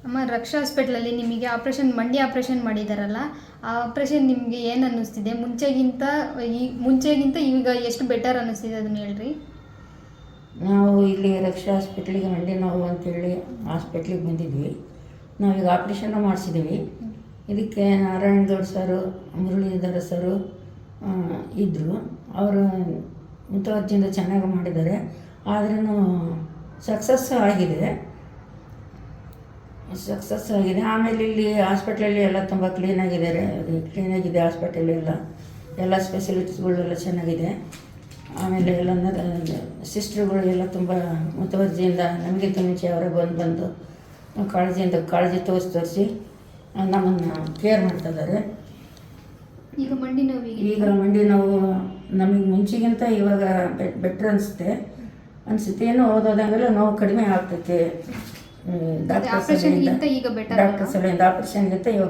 ಅಮ್ಮ, ರಕ್ಷಾ ಹಾಸ್ಪಿಟ್ಲಲ್ಲಿ ನಿಮಗೆ ಮಂಡಿ ಆಪ್ರೇಷನ್ ಮಾಡಿದಾರಲ್ಲ, ಆ ಆಪ್ರೇಷನ್ ನಿಮಗೆ ಏನು ಅನ್ನಿಸ್ತಿದೆ? ಮುಂಚೆಗಿಂತ ಈಗ ಎಷ್ಟು ಬೆಟರ್ ಅನ್ನಿಸ್ತಿದೆ, ಅದನ್ನ ಹೇಳ್ರಿ. ನಾವು ಇಲ್ಲಿ ರಕ್ಷಾ ಹಾಸ್ಪಿಟ್ಲಿಗೆ ಮಂಡಿ ನೋವು ಅಂತೇಳಿ ಹಾಸ್ಪಿಟ್ಲಿಗೆ ಬಂದಿದ್ವಿ. ನಾವೀಗ ಆಪ್ರೇಷನ್ನು ಮಾಡಿಸಿದ್ದೀವಿ. ಇದಕ್ಕೆ ನಾರಾಯಣಗೌಡ ಸರು, ಮುರಳೀಧರ ಸರು ಇದ್ದರು. ಅವರು ಮುತುವರ್ಜಿಯಿಂದ ಚೆನ್ನಾಗಿ ಮಾಡಿದ್ದಾರೆ. ಆದ್ರೂ ಸಕ್ಸಸ್ ಆಗಿದೆ. ಆಮೇಲೆ ಇಲ್ಲಿ ಹಾಸ್ಪಿಟ್ಲಲ್ಲಿ ಎಲ್ಲ ತುಂಬ ಕ್ಲೀನಾಗಿದೆ. ಹಾಸ್ಪಿಟಲ್ ಎಲ್ಲ ಸ್ಪೆಷಲಿಟೀಸ್ಗಳೆಲ್ಲ ಚೆನ್ನಾಗಿದೆ. ಆಮೇಲೆ ಎಲ್ಲ ಸಿಸ್ಟ್ರುಗಳು ಎಲ್ಲ ತುಂಬ ಮುತುವರ್ಜಿಯಿಂದ ನಮಗಿಂತ ಮುಂಚೆ ಅವರೇ ಬಂದು ಕಾಳಜಿ ತೋರಿಸಿ ನಮ್ಮನ್ನು ಕೇರ್ ಮಾಡ್ತಿದ್ದಾರೆ. ಈಗ ಮಂಡಿ ನೋವು ನಮಗೆ ಮುಂಚೆಗಿಂತ ಇವಾಗ ಬೆಟ್ರ್ ಅನಿಸುತ್ತೆ. ಏನೋ ಓದೋದಂಗೆಲ್ಲ ನೋವು ಕಡಿಮೆ ಆಗ್ತೈತೆ. ಡಾಕ್ಟರ್ ಸಲಹೆಯಿಂದ ಆಪ್ರೇಷನ್ಗಿಂತ ಇವಾಗ